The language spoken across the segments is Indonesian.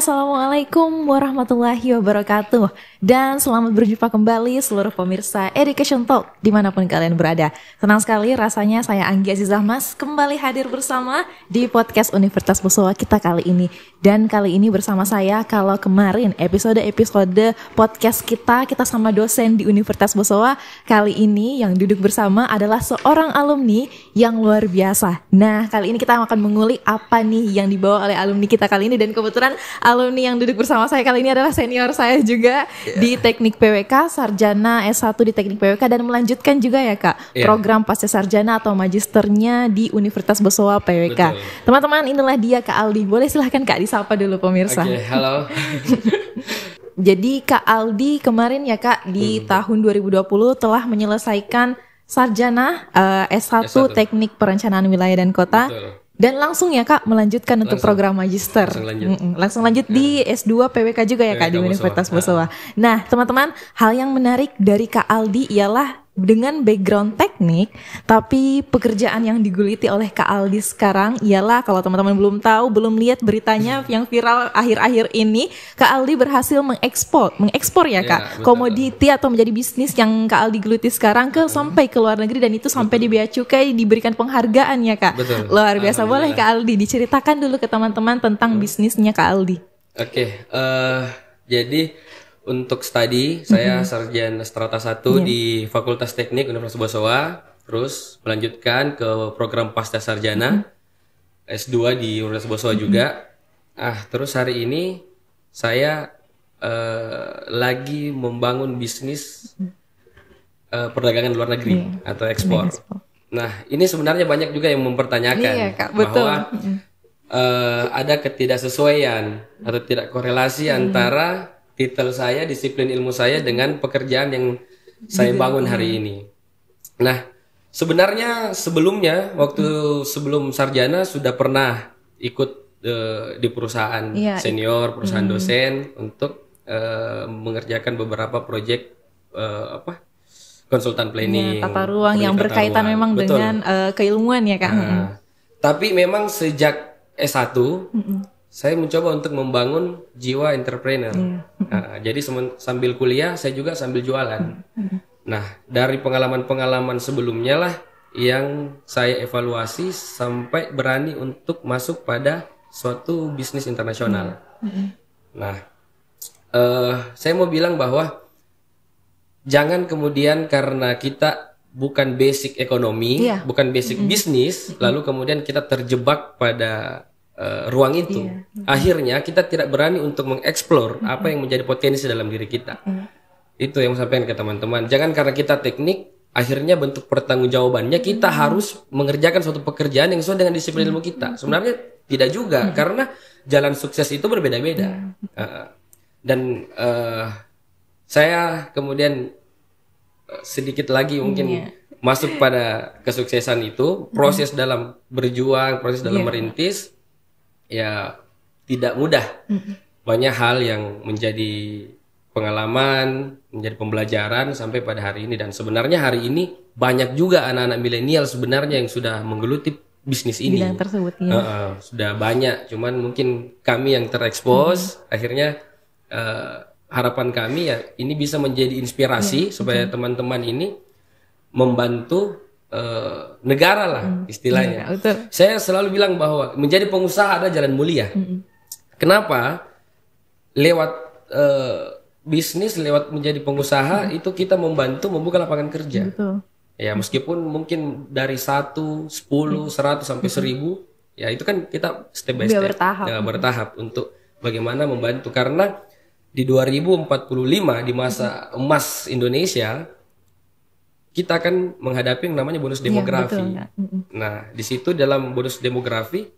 Assalamualaikum warahmatullahi wabarakatuh. Dan selamat berjumpa kembali seluruh pemirsa Education Talk dimanapun kalian berada. Senang sekali rasanya saya Anggi Azizah Mas kembali hadir bersama di podcast Universitas Bosowa kita kali ini. Dan kali ini bersama saya, kalau kemarin episode podcast kita sama dosen di Universitas Bosowa, kali ini yang duduk bersama adalah seorang alumni yang luar biasa. Nah, kali ini kita akan mengulik apa nih yang dibawa oleh alumni kita kali ini. Dan kebetulan alumni yang duduk bersama saya kali ini adalah senior saya juga di Teknik PWK, sarjana S1 di Teknik PWK, dan melanjutkan juga ya Kak program pasca sarjana atau magisternya di Universitas Bosowa PWK. Betul. Teman-teman, inilah dia Kak Aldi. Boleh silahkan Kak disapa dulu pemirsa. Oke, halo. Jadi Kak Aldi kemarin ya Kak di tahun 2020 telah menyelesaikan sarjana S1 Teknik Perencanaan Wilayah dan Kota. Betul. Dan langsung ya Kak melanjutkan untuk program magister. Langsung lanjut di S2 PWK juga ya Kak di Universitas Bosowa. Nah teman-teman, hal yang menarik dari Kak Aldi ialah dengan background teknik, tapi pekerjaan yang diguliti oleh Kak Aldi sekarang ialah, kalau teman-teman belum tahu, belum lihat beritanya yang viral akhir-akhir ini, Kak Aldi berhasil mengekspor ya Kak, komoditi atau menjadi bisnis yang Kak Aldi geluti sekarang sampai ke luar negeri, dan itu sampai di Bea Cukai diberikan penghargaan ya Kak. Betul. Luar biasa. Boleh Kak Aldi diceritakan dulu ke teman-teman tentang bisnisnya Kak Aldi. Oke, jadi untuk studi, saya sarjana strata 1 di Fakultas Teknik Universitas Bosowa, terus melanjutkan ke program pasca sarjana S2 di Universitas Bosowa juga. Terus hari ini saya lagi membangun bisnis perdagangan luar negeri atau ekspor. Nah, ini sebenarnya banyak juga yang mempertanyakan bahwa ada ketidaksesuaian atau tidak korelasi antara titel saya, disiplin ilmu saya dengan pekerjaan yang saya bangun hari ini. Nah, sebenarnya sebelumnya, sebelum sarjana sudah pernah ikut di perusahaan senior, perusahaan dosen untuk mengerjakan beberapa proyek konsultan planning. Tata ruang yang berkaitan memang dengan keilmuan ya Kak. Tapi memang sejak S1 saya mencoba untuk membangun jiwa entrepreneur. Jadi sambil kuliah, saya juga sambil jualan. Nah, dari pengalaman-pengalaman sebelumnya lah yang saya evaluasi sampai berani untuk masuk pada suatu bisnis internasional. Nah, saya mau bilang bahwa jangan kemudian karena kita bukan basic ekonomi, bukan basic bisnis, lalu kemudian kita terjebak pada ruang itu. Akhirnya kita tidak berani untuk mengeksplor apa yang menjadi potensi dalam diri kita. Itu yang saya sampaikan ke teman-teman. Jangan karena kita teknik, akhirnya bentuk pertanggungjawabannya kita harus mengerjakan suatu pekerjaan yang sesuai dengan disiplin ilmu kita. Sebenarnya tidak juga, karena jalan sukses itu berbeda-beda. Dan saya kemudian sedikit lagi mungkin masuk pada kesuksesan itu. Proses dalam berjuang, proses dalam merintis, ya tidak mudah. Banyak hal yang menjadi pengalaman, menjadi pembelajaran sampai pada hari ini. Dan sebenarnya hari ini banyak juga anak-anak milenial sebenarnya yang sudah menggeluti bisnis ini. Bidang tersebut sudah banyak, cuman mungkin kami yang terekspos. Akhirnya harapan kami ya ini bisa menjadi inspirasi supaya teman-teman ini membantu negara lah istilahnya. Saya selalu bilang bahwa menjadi pengusaha adalah jalan mulia. Kenapa? Lewat bisnis, lewat menjadi pengusaha itu kita membantu membuka lapangan kerja. Ya meskipun mungkin dari 1, 10, 100 sampai 1000, ya itu kan kita step by step, bertahap untuk bagaimana membantu. Karena di 2045 di masa emas Indonesia, kita akan menghadapi yang namanya bonus demografi. Nah, di situ dalam bonus demografi,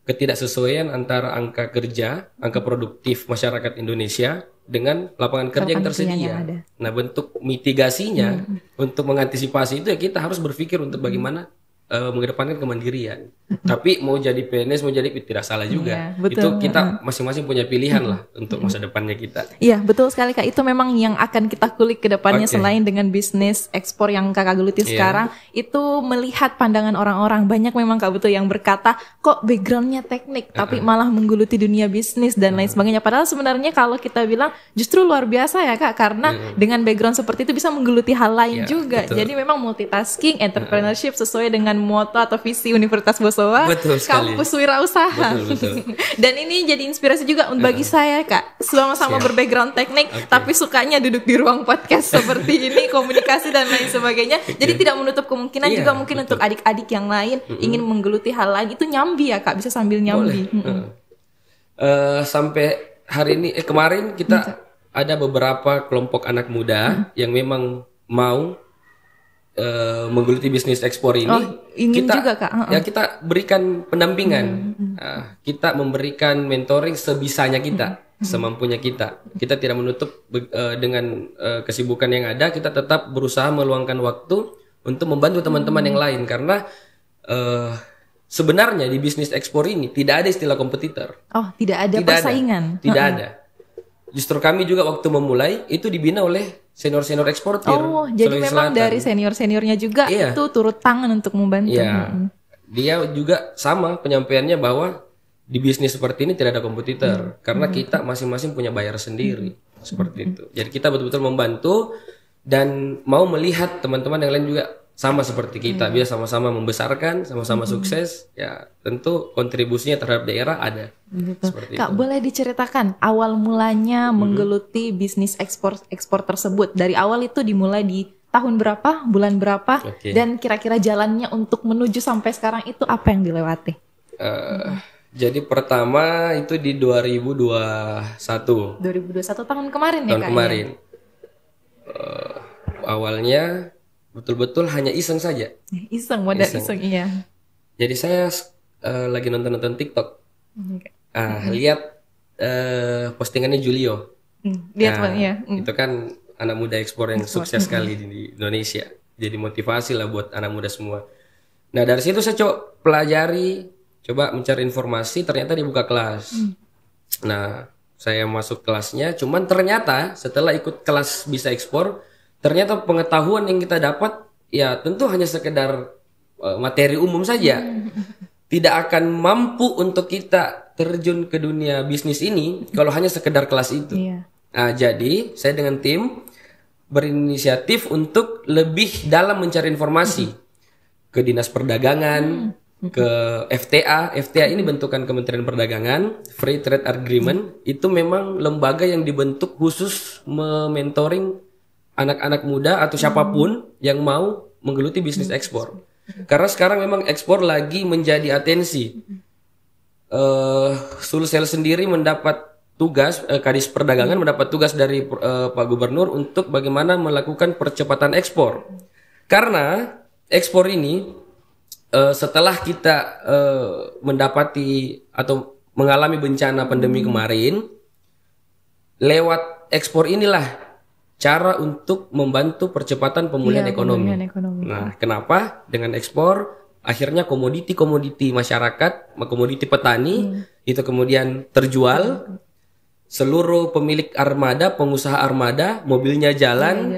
ketidaksesuaian antara angka kerja, angka produktif masyarakat Indonesia dengan lapangan kerja yang tersedia. Nah, bentuk mitigasinya untuk mengantisipasi itu ya kita harus berpikir untuk bagaimana mengedepankan kemandirian. Tapi mau jadi PNS, mau jadi tidak salah juga. Betul. Itu kita masing-masing punya pilihan lah untuk masa depannya kita. Iya, betul sekali Kak. Itu memang yang akan kita kulik ke depannya selain dengan bisnis ekspor yang Kakak geluti sekarang, itu melihat pandangan orang-orang. Banyak memang Kak betul yang berkata, kok backgroundnya teknik, tapi malah menggeluti dunia bisnis dan lain sebagainya. Padahal sebenarnya kalau kita bilang justru luar biasa ya Kak, karena dengan background seperti itu bisa menggeluti hal lain juga. Betul. Jadi memang multitasking, entrepreneurship sesuai dengan moto atau visi Universitas Bosowa, kampus wirausaha. Betul. Dan ini jadi inspirasi juga bagi saya Kak, sama-sama berbackground teknik, tapi sukanya duduk di ruang podcast seperti ini, komunikasi dan lain sebagainya. Jadi tidak menutup kemungkinan juga mungkin untuk adik-adik yang lain ingin menggeluti hal lain, itu nyambi ya Kak, bisa sambil nyambi. Sampai hari ini, kemarin kita ada beberapa kelompok anak muda yang memang mau menggeluti bisnis ekspor ini. Ingin kita juga Kak. Ya kita berikan pendampingan. Kita memberikan mentoring sebisanya kita, semampunya kita. Kita tidak menutup dengan kesibukan yang ada. Kita tetap berusaha meluangkan waktu untuk membantu teman-teman yang lain, karena sebenarnya di bisnis ekspor ini tidak ada istilah kompetitor. Tidak ada persaingan. Tidak ada. Justru kami juga waktu memulai itu dibina oleh senior-senior eksportir. Jadi memang Selatan. Dari senior-seniornya juga itu turut tangan untuk membantu. Dia juga sama penyampaiannya bahwa di bisnis seperti ini tidak ada kompetitor, karena kita masing-masing punya bayar sendiri, seperti itu. Jadi kita betul-betul membantu dan mau melihat teman-teman yang lain juga sama seperti kita, bisa sama-sama membesarkan, sama-sama sukses. Ya tentu kontribusinya terhadap daerah ada. Seperti Kak, itu. boleh diceritakan awal mulanya menggeluti bisnis ekspor tersebut? Dari awal itu dimulai di tahun berapa, bulan berapa, dan kira-kira jalannya untuk menuju sampai sekarang itu apa yang dilewati? Jadi pertama itu di 2021. 2021 tahun kemarin ya Kak? Tahun kemarin. Awalnya betul-betul hanya iseng saja. Modal iseng iya. Jadi saya lagi nonton TikTok. Lihat postingannya Julio. Itu kan anak muda ekspor yang sukses sekali di Indonesia. Jadi motivasi lah buat anak muda semua. Nah dari situ saya coba pelajari, coba mencari informasi, ternyata dibuka kelas. Nah saya masuk kelasnya, cuman ternyata setelah ikut kelas bisa ekspor, ternyata pengetahuan yang kita dapat ya tentu hanya sekedar materi umum saja. Tidak akan mampu untuk kita terjun ke dunia bisnis ini kalau hanya sekedar kelas itu. Nah, jadi saya dengan tim berinisiatif untuk lebih dalam mencari informasi ke Dinas Perdagangan, ke FTA. FTA ini bentukan Kementerian Perdagangan, Free Trade Agreement. Itu memang lembaga yang dibentuk khusus mementoring anak-anak muda atau siapapun yang mau menggeluti bisnis ekspor. Karena sekarang memang ekspor lagi menjadi atensi. Sulsel sendiri mendapat tugas, Kadis Perdagangan mendapat tugas dari Pak Gubernur untuk bagaimana melakukan percepatan ekspor. Karena ekspor ini setelah kita mendapati atau mengalami bencana pandemi kemarin, lewat ekspor inilah cara untuk membantu percepatan pemulihan ekonomi. Nah, kenapa? Dengan ekspor, akhirnya komoditi-komoditi masyarakat, komoditi petani, itu kemudian terjual. Seluruh pemilik armada, pengusaha armada, mobilnya jalan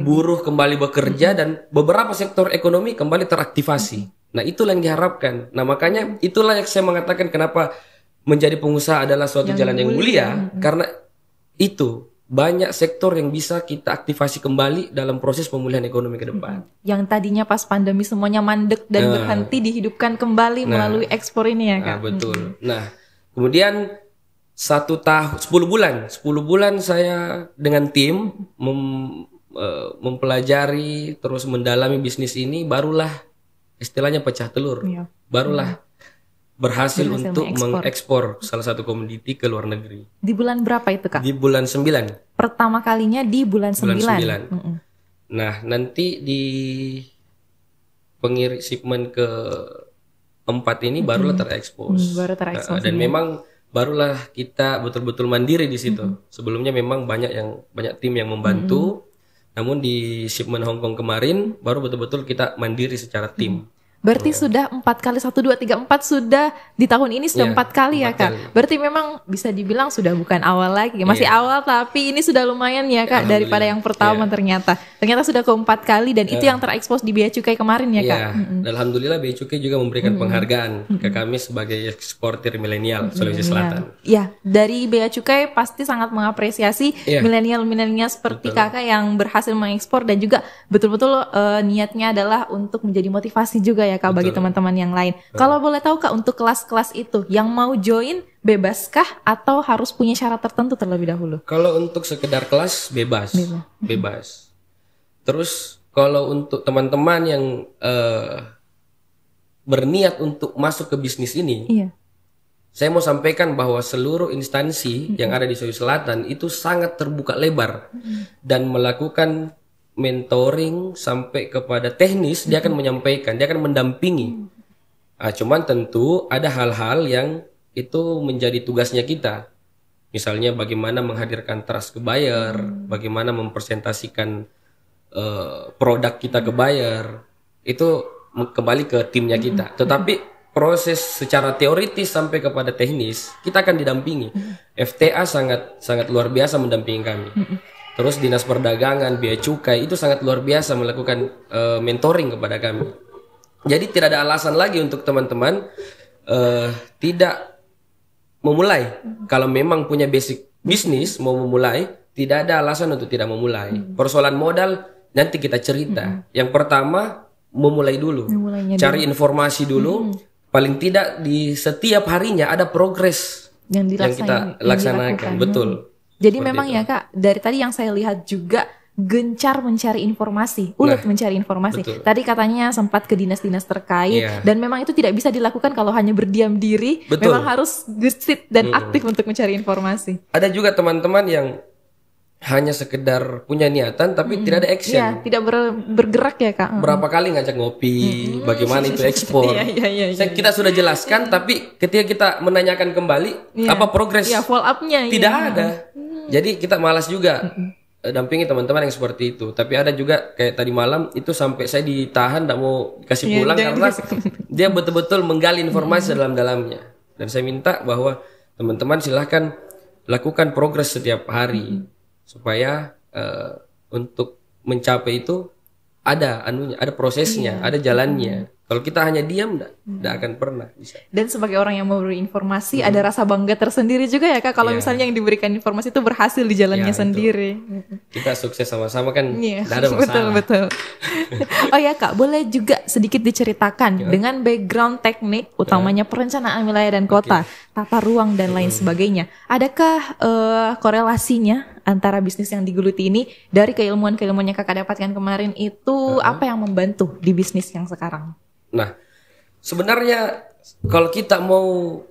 buruh kembali bekerja, dan beberapa sektor ekonomi kembali teraktivasi. Nah, itulah yang diharapkan. Nah, makanya itulah yang saya mengatakan kenapa menjadi pengusaha adalah suatu jalan yang mulia, karena itu banyak sektor yang bisa kita aktivasi kembali dalam proses pemulihan ekonomi ke depan. Yang tadinya pas pandemi semuanya mandek dan berhenti dihidupkan kembali melalui ekspor ini ya Kak. Betul. Nah, kemudian 1 tahun 10 bulan saya dengan tim mempelajari terus mendalami bisnis ini, barulah istilahnya pecah telur. Barulah berhasil untuk mengekspor salah satu komoditi ke luar negeri. Di bulan berapa itu Kak? Di bulan 9. Pertama kalinya di bulan 9. Nah, nanti di shipment ke 4 ini barulah terekspos. Baru terekspos. Dan memang barulah kita betul-betul mandiri di situ. Sebelumnya memang banyak tim yang membantu. Namun di shipment Hong Kong kemarin baru betul-betul kita mandiri secara tim. Berarti sudah 4 kali, 1, 2, 3, 4 sudah di tahun ini sudah 4 kali ya Kak. Berarti memang bisa dibilang sudah bukan awal lagi, masih awal tapi ini sudah lumayan ya Kak daripada yang pertama ternyata. Ternyata sudah ke 4 kali dan itu yang terekspos di Bea Cukai kemarin ya Kak. Alhamdulillah Bea Cukai juga memberikan penghargaan ke kami sebagai eksportir milenial Sulawesi Selatan. Ya, dari Bea Cukai pasti sangat mengapresiasi milenial-milenial seperti Kakak yang berhasil mengekspor dan juga betul-betul niatnya adalah untuk menjadi motivasi juga ya Kak bagi teman-teman yang lain. Kalau boleh tahu Kak untuk kelas-kelas itu yang mau join bebaskah atau harus punya syarat tertentu terlebih dahulu? Kalau untuk sekedar kelas bebas. Terus kalau untuk teman-teman yang berniat untuk masuk ke bisnis ini, saya mau sampaikan bahwa seluruh instansi yang ada di Sulawesi Selatan itu sangat terbuka lebar dan melakukan mentoring sampai kepada teknis. Dia akan menyampaikan, dia akan mendampingi. Cuman tentu ada hal-hal yang itu menjadi tugasnya kita. Misalnya bagaimana menghadirkan trust ke buyer, bagaimana mempresentasikan produk kita ke buyer, itu kembali ke timnya kita. Tetapi proses secara teoritis sampai kepada teknis kita akan didampingi. FTA sangat luar biasa mendampingi kami. Terus Dinas Perdagangan, Bea Cukai itu sangat luar biasa melakukan mentoring kepada kami. Jadi tidak ada alasan lagi untuk teman-teman tidak memulai. Kalau memang punya basic bisnis mau memulai, tidak ada alasan untuk tidak memulai. Persoalan modal nanti kita cerita. Yang pertama memulai dulu, cari informasi dulu. Paling tidak di setiap harinya ada progres yang kita laksanakan. Betul. Jadi memang itu ya Kak, dari tadi yang saya lihat juga gencar mencari informasi, mencari informasi. Betul. Tadi katanya sempat ke dinas-dinas terkait dan memang itu tidak bisa dilakukan kalau hanya berdiam diri. Betul. Memang harus gesit dan aktif untuk mencari informasi. Ada juga teman-teman yang hanya sekedar punya niatan tapi tidak ada action. Iya, tidak bergerak ya Kak. Berapa kali ngajak ngopi, bagaimana itu ekspor. Kita sudah jelaskan tapi ketika kita menanyakan kembali apa progres? Follow up-nya tidak ada. Jadi kita malas juga dampingi teman-teman yang seperti itu. Tapi ada juga kayak tadi malam itu sampai saya ditahan, tidak mau kasih pulang karena dia betul-betul menggali informasi dalam-dalamnya. Dan saya minta bahwa teman-teman silahkan lakukan progres setiap hari supaya untuk mencapai itu ada prosesnya, ada jalannya. Kalau kita hanya diam, tidak akan pernah bisa. Dan sebagai orang yang memberi informasi, ada rasa bangga tersendiri juga ya Kak, kalau misalnya yang diberikan informasi itu berhasil di jalannya sendiri. Kita sukses sama-sama kan, tidak ada masalah. Betul. Oh ya Kak, boleh juga sedikit diceritakan dengan background teknik, utamanya perencanaan wilayah dan kota, tata ruang dan lain sebagainya. Adakah korelasinya antara bisnis yang digeluti ini dari keilmuan-keilmuan yang Kakak dapatkan kemarin itu apa yang membantu di bisnis yang sekarang? Nah, sebenarnya kalau kita mau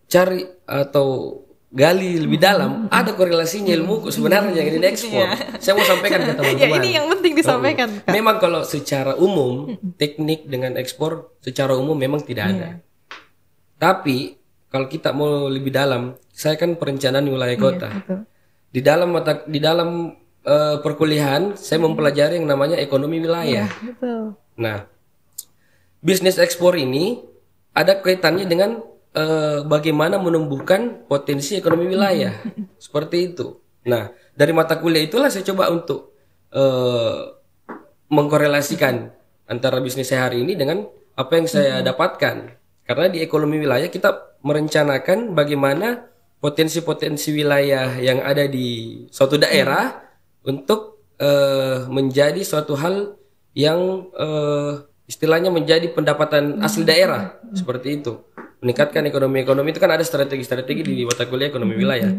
cari atau gali lebih dalam, ada korelasinya ilmuku sebenarnya yang diekspor. Saya mau sampaikan ke teman-teman. Ini yang penting disampaikan. Memang kalau secara umum, teknik dengan ekspor secara umum memang tidak ada. Tapi kalau kita mau lebih dalam, saya kan perencanaan wilayah kota. Di dalam perkuliahan, saya mempelajari yang namanya ekonomi wilayah. Nah, bisnis ekspor ini ada kaitannya dengan bagaimana menumbuhkan potensi ekonomi wilayah. Seperti itu. Nah, dari mata kuliah itulah saya coba untuk mengkorelasikan antara bisnis saya hari ini dengan apa yang saya dapatkan. Karena di ekonomi wilayah kita merencanakan bagaimana potensi-potensi wilayah yang ada di suatu daerah untuk menjadi suatu hal yang istilahnya menjadi pendapatan asli daerah. Seperti itu. Meningkatkan ekonomi itu kan ada strategi-strategi di mata kuliah ekonomi wilayah.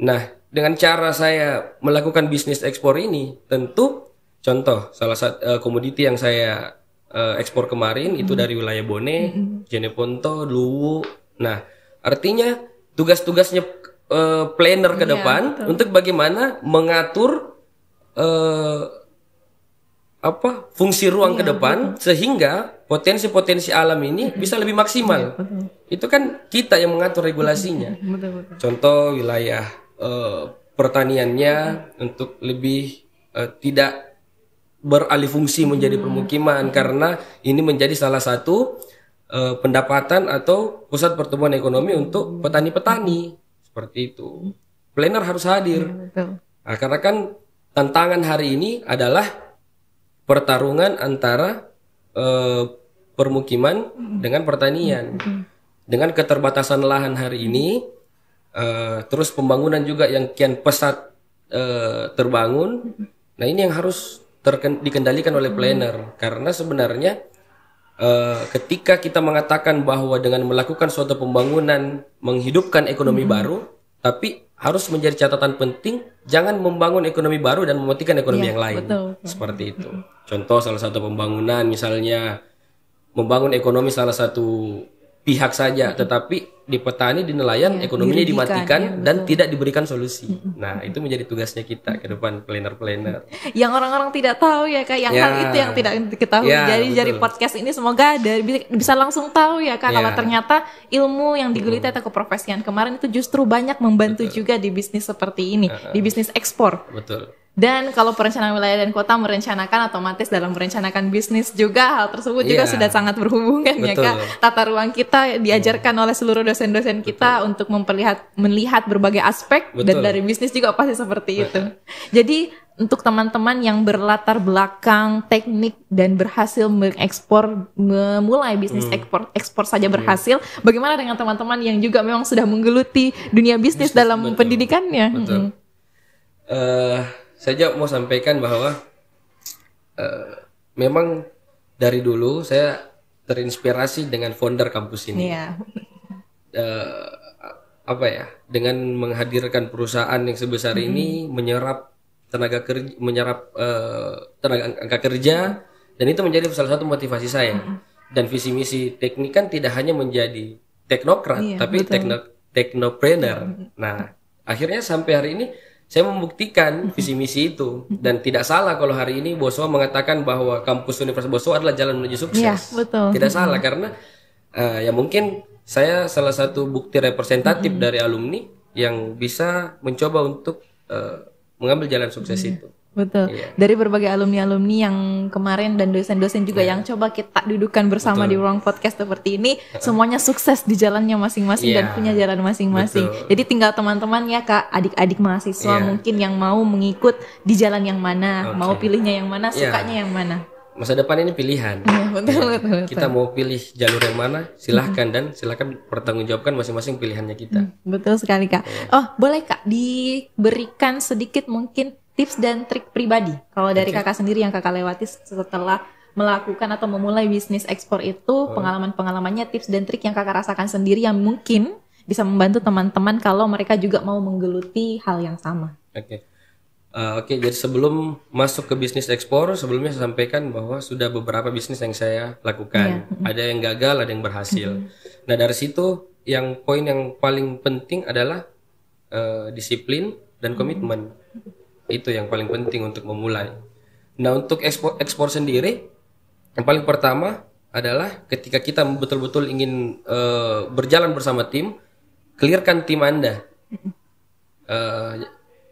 Nah, dengan cara saya melakukan bisnis ekspor ini, tentu contoh salah satu komoditi yang saya ekspor kemarin itu dari wilayah Bone, Jeneponto, Luwu. Nah, artinya tugas-tugasnya planner ke depan untuk bagaimana mengatur fungsi ruang ke depan sehingga potensi-potensi alam ini bisa lebih maksimal. Itu kan kita yang mengatur regulasinya. Contoh wilayah pertaniannya untuk lebih tidak beralih fungsi menjadi permukiman karena ini menjadi salah satu pendapatan atau pusat pertumbuhan ekonomi untuk petani-petani seperti itu. Planner harus hadir. Nah, karena kan tantangan hari ini adalah pertarungan antara permukiman dengan pertanian. Dengan keterbatasan lahan hari ini, terus pembangunan juga yang kian pesat terbangun. Nah, ini yang harus dikendalikan oleh planner. Karena sebenarnya ketika kita mengatakan bahwa dengan melakukan suatu pembangunan menghidupkan ekonomi baru, tapi harus menjadi catatan penting, jangan membangun ekonomi baru dan mematikan ekonomi yang lain. Seperti itu. Contoh salah satu pembangunan misalnya membangun ekonomi salah satu pihak saja, tetapi di petani, di nelayan ekonominya dimatikan dan tidak diberikan solusi. Nah, itu menjadi tugasnya kita ke depan, planner-planner. Yang orang-orang tidak tahu ya Kak, yang hal itu yang tidak diketahui. Jadi dari podcast ini semoga bisa langsung tahu ya Kak, kalau ternyata ilmu yang digeluti atau keprofesian kemarin itu justru banyak membantu juga di bisnis seperti ini, di bisnis ekspor. Dan kalau perencanaan wilayah dan kota merencanakan, otomatis dalam merencanakan bisnis juga hal tersebut juga sudah sangat berhubungan ya Kak. Tata ruang kita diajarkan oleh seluruh dosen-dosen kita untuk melihat berbagai aspek, dan dari bisnis juga pasti seperti itu. Jadi untuk teman-teman yang berlatar belakang teknik dan berhasil mengekspor, memulai bisnis ekspor saja berhasil, bagaimana dengan teman-teman yang juga memang sudah menggeluti dunia bisnis dalam pendidikannya? Saya juga mau sampaikan bahwa memang dari dulu saya terinspirasi dengan founder kampus ini. Dengan menghadirkan perusahaan yang sebesar ini, menyerap tenaga angka kerja, dan itu menjadi salah satu motivasi saya. Dan visi misi teknik kan tidak hanya menjadi teknokrat, tapi teknopreneur. Nah, akhirnya sampai hari ini saya membuktikan visi misi itu, dan tidak salah kalau hari ini Boswa mengatakan bahwa kampus Universitas Boswa adalah jalan menuju sukses. Tidak salah, karena ya mungkin saya salah satu bukti representatif dari alumni yang bisa mencoba untuk mengambil jalan sukses itu. Dari berbagai alumni-alumni yang kemarin dan dosen-dosen juga yang coba kita dudukan bersama di ruang podcast seperti ini, semuanya sukses di jalannya masing-masing dan punya jalan masing-masing. Jadi tinggal teman-teman ya Kak, adik-adik mahasiswa mungkin yang mau mengikut di jalan yang mana, mau pilihnya yang mana, sukanya yang mana. Masa depan ini pilihan. Betul. Kita mau pilih jalur yang mana, silahkan, dan silahkan pertanggungjawabkan masing-masing pilihannya kita. Betul sekali Kak. Oh, boleh Kak diberikan sedikit mungkin tips dan trik pribadi kalau dari Kakak sendiri yang Kakak lewati setelah melakukan atau memulai bisnis ekspor itu, pengalaman-pengalamannya, tips dan trik yang Kakak rasakan sendiri yang mungkin bisa membantu teman-teman kalau mereka juga mau menggeluti hal yang sama. Jadi sebelum masuk ke bisnis ekspor, sebelumnya saya sampaikan bahwa sudah beberapa bisnis yang saya lakukan. Ada yang gagal, ada yang berhasil. Nah, dari situ poin yang paling penting adalah disiplin dan komitmen. Itu yang paling penting untuk memulai. Nah, untuk ekspor sendiri, yang paling pertama adalah ketika kita betul-betul ingin berjalan bersama tim, clearkan tim Anda.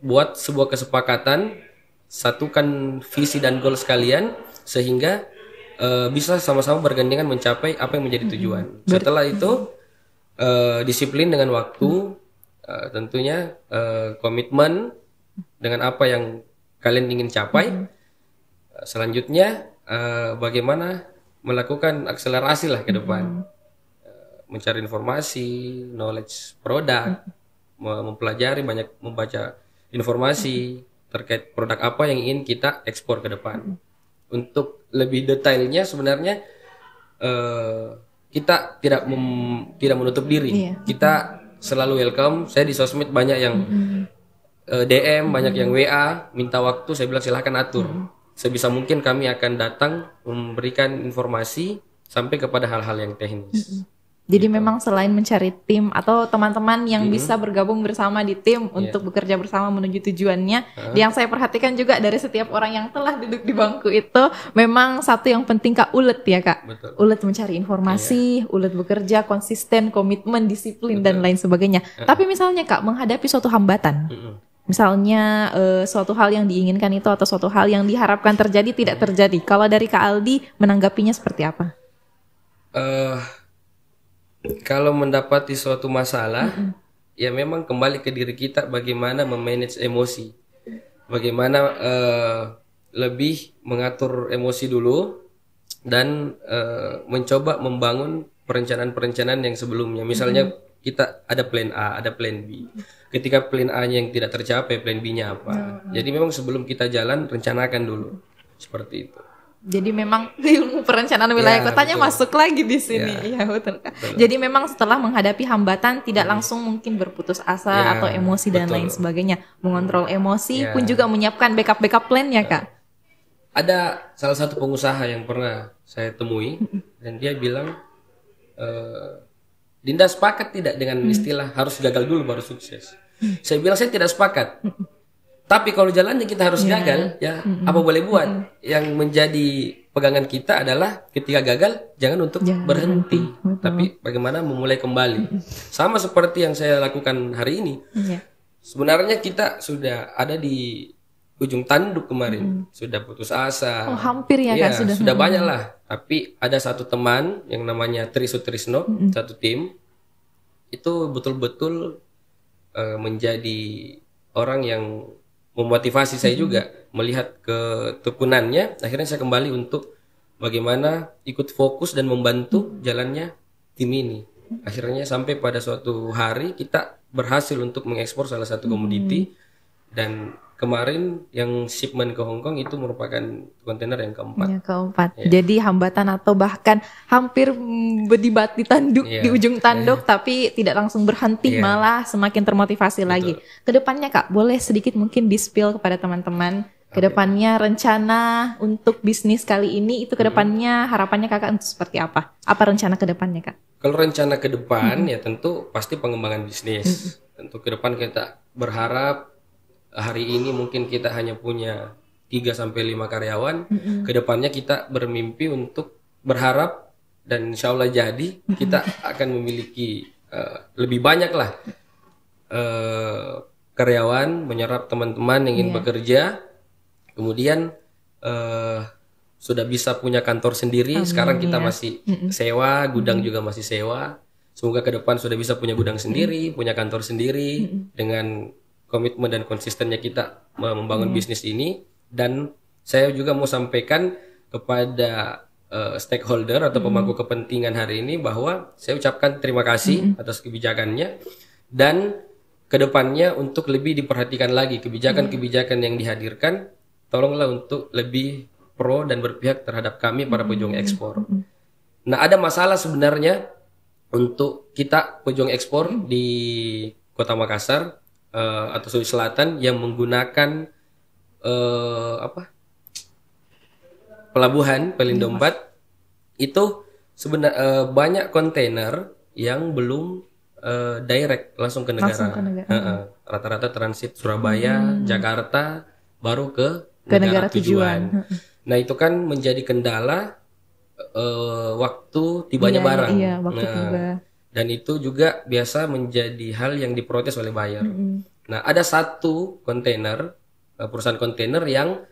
Buat sebuah kesepakatan, satukan visi dan goal sekalian, sehingga bisa sama-sama bergandengan mencapai apa yang menjadi tujuan. Setelah itu, disiplin dengan waktu, tentunya komitmen dengan apa yang kalian ingin capai. Selanjutnya bagaimana melakukan akselerasi lah ke depan, mencari informasi, knowledge produk, mempelajari banyak, membaca informasi terkait produk apa yang ingin kita ekspor ke depan. Untuk lebih detailnya sebenarnya kita tidak menutup diri. Kita selalu welcome. Saya di sosmed banyak yang DM, banyak yang WA, minta waktu, saya bilang silahkan atur. Sebisa mungkin kami akan datang memberikan informasi sampai kepada hal-hal yang teknis. Jadi memang selain mencari tim atau teman-teman yang bisa bergabung bersama di tim untuk bekerja bersama menuju tujuannya, yang saya perhatikan juga dari setiap orang yang telah duduk di bangku itu, memang satu yang penting Kak, ulet ya Kak. Ulet mencari informasi, ulet bekerja, konsisten, komitmen, disiplin, dan lain sebagainya. Tapi misalnya Kak, menghadapi suatu hambatan, Misalnya suatu hal yang diinginkan itu atau suatu hal yang diharapkan terjadi tidak terjadi. Kalau dari Kak Aldi menanggapinya seperti apa? Kalau mendapati suatu masalah, ya memang kembali ke diri kita bagaimana memanage emosi, bagaimana lebih mengatur emosi dulu dan mencoba membangun perencanaan-perencanaan yang sebelumnya. Misalnya kita ada plan A, ada plan B. Ketika plan A-nya yang tidak tercapai, plan B-nya apa? Jadi memang sebelum kita jalan rencanakan dulu. Seperti itu. Jadi memang ilmu perencanaan wilayah kotanya masuk lagi di sini. Ya, betul. Jadi memang setelah menghadapi hambatan tidak langsung mungkin berputus asa atau emosi dan lain sebagainya. Mengontrol emosi pun juga menyiapkan backup plan ya, Kak. Ada salah satu pengusaha yang pernah saya temui dan dia bilang, Dinda sepakat tidak dengan istilah harus gagal dulu baru sukses? Saya bilang saya tidak sepakat. Tapi kalau jalannya kita harus gagal, ya apa boleh buat. Yang menjadi pegangan kita adalah ketika gagal jangan untuk berhenti, tapi bagaimana memulai kembali. Sama seperti yang saya lakukan hari ini. Sebenarnya kita sudah ada di ujung tanduk kemarin, sudah putus asa. Oh, hampir ya Kak, sudah banyak lah. Tapi ada satu teman yang namanya Tri Sutrisno, satu tim itu betul-betul menjadi orang yang memotivasi saya juga melihat ketekunannya. Akhirnya saya kembali untuk bagaimana ikut fokus dan membantu jalannya tim ini. Akhirnya sampai pada suatu hari kita berhasil untuk mengekspor salah satu komoditi dan kemarin yang shipment ke Hong Kong itu merupakan kontainer yang keempat. Yang keempat. Jadi hambatan atau bahkan hampir berdebat di tanduk di ujung tanduk tapi tidak langsung berhenti malah semakin termotivasi lagi. Kedepannya Kak, boleh sedikit mungkin di-spill kepada teman-teman. Kedepannya rencana untuk bisnis kali ini itu kedepannya harapannya Kakak untuk seperti apa? Apa rencana kedepannya Kak? Kalau rencana ke depan ya tentu pasti pengembangan bisnis. Tentu ke depan kita berharap hari ini mungkin kita hanya punya 3-5 karyawan. Kedepannya kita bermimpi untuk berharap dan insya Allah jadi kita akan memiliki lebih banyak lah karyawan, menyerap teman-teman yang ingin bekerja. Kemudian sudah bisa punya kantor sendiri. Sekarang kita masih sewa, gudang juga masih sewa. Semoga ke depan sudah bisa punya gudang sendiri, punya kantor sendiri dengan komitmen dan konsistennya kita membangun bisnis ini. Dan saya juga mau sampaikan kepada stakeholder atau pemangku kepentingan hari ini bahwa saya ucapkan terima kasih atas kebijakannya dan kedepannya untuk lebih diperhatikan lagi kebijakan-kebijakan yang dihadirkan, tolonglah untuk lebih pro dan berpihak terhadap kami para pejuang ekspor. Nah, ada masalah sebenarnya untuk kita pejuang ekspor di Kota Makassar atau Sulawesi Selatan yang menggunakan pelabuhan Pelindung 4 itu sebenarnya banyak kontainer yang belum direct langsung ke negara. Rata-rata transit Surabaya, Jakarta, baru ke negara tujuan. Nah itu kan menjadi kendala waktu tibanya barang. Waktu tiba. Dan itu juga biasa menjadi hal yang diprotes oleh buyer. Nah ada satu kontainer, perusahaan kontainer yang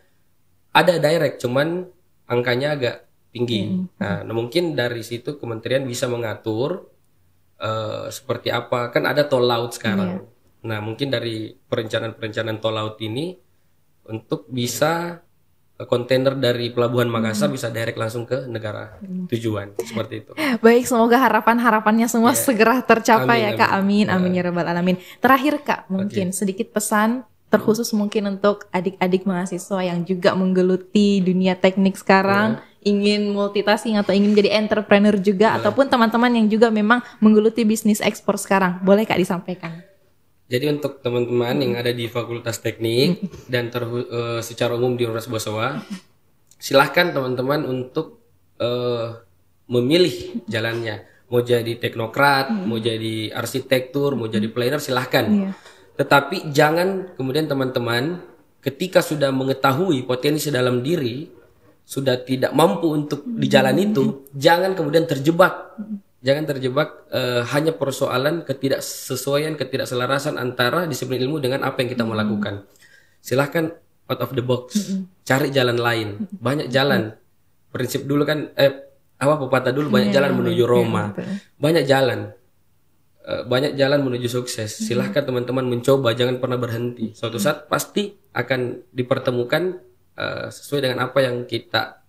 ada direct, cuman angkanya agak tinggi. Nah mungkin dari situ kementerian bisa mengatur seperti apa, kan ada tol laut sekarang. Nah mungkin dari perencanaan tol laut ini untuk bisa kontainer dari Pelabuhan Makassar bisa direct langsung ke negara tujuan, seperti itu. Baik, semoga harapannya semua segera tercapai ya Kak. Amin ya rabbal alamin. Terakhir Kak, mungkin sedikit pesan terkhusus mungkin untuk adik-adik mahasiswa yang juga menggeluti dunia teknik sekarang, ingin multitasking atau ingin jadi entrepreneur juga, ataupun teman-teman yang juga memang menggeluti bisnis ekspor sekarang. Boleh Kak disampaikan? Jadi untuk teman-teman yang ada di Fakultas Teknik dan secara umum di Universitas Bosowa, silahkan teman-teman untuk memilih jalannya. Mau jadi teknokrat, mau jadi arsitektur, mau jadi planner, silahkan. Tetapi jangan kemudian teman-teman ketika sudah mengetahui potensi dalam diri, sudah tidak mampu untuk di jalan itu, jangan kemudian terjebak jangan terjebak hanya persoalan ketidaksesuaian, ketidakselarasan antara disiplin ilmu dengan apa yang kita mau lakukan. Silahkan out of the box, cari jalan lain. Banyak jalan. Prinsip dulu kan, pepatah dulu, banyak jalan menuju Roma. Banyak jalan. Banyak jalan menuju sukses. Silahkan teman-teman mencoba, jangan pernah berhenti. Suatu saat pasti akan dipertemukan sesuai dengan apa yang kita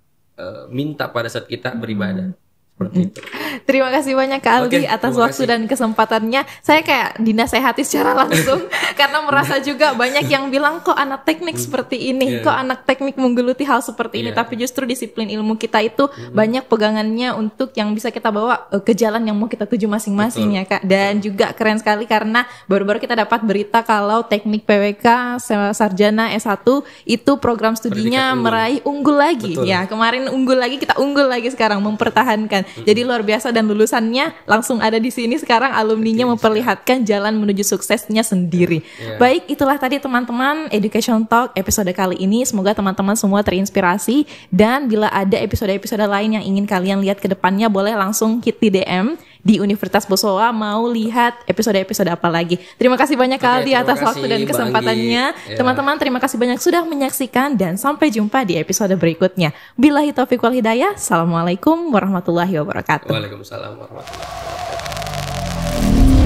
minta pada saat kita beribadah. Seperti itu. Terima kasih banyak Kak Aldi atas waktu dan kesempatannya. Saya kayak dinasehati secara langsung karena merasa juga banyak yang bilang kok anak teknik seperti ini, kok anak teknik menggeluti hal seperti ini. Tapi justru disiplin ilmu kita itu banyak pegangannya untuk yang bisa kita bawa ke jalan yang mau kita tuju masing-masing ya Kak. Dan juga keren sekali karena baru-baru kita dapat berita kalau teknik PWK sarjana S1 itu program studinya meraih unggul lagi. Ya kemarin unggul lagi, kita unggul lagi sekarang mempertahankan. Jadi luar biasa dan lulusannya langsung ada di sini sekarang, alumninya memperlihatkan jalan menuju suksesnya sendiri. Baik, itulah tadi teman-teman Education Talk episode kali ini. Semoga teman-teman semua terinspirasi dan bila ada episode-episode lain yang ingin kalian lihat ke depannya boleh langsung hit di DM di Universitas Bosowa mau lihat episode-episode apa lagi. Terima kasih banyak Kak Aldi atas waktu dan kesempatannya. Teman-teman terima kasih banyak sudah menyaksikan dan sampai jumpa di episode berikutnya. Billahi taufiq wal hidayah. Assalamualaikum warahmatullahi wabarakatuh. Waalaikumsalam warahmatullahi wabarakatuh.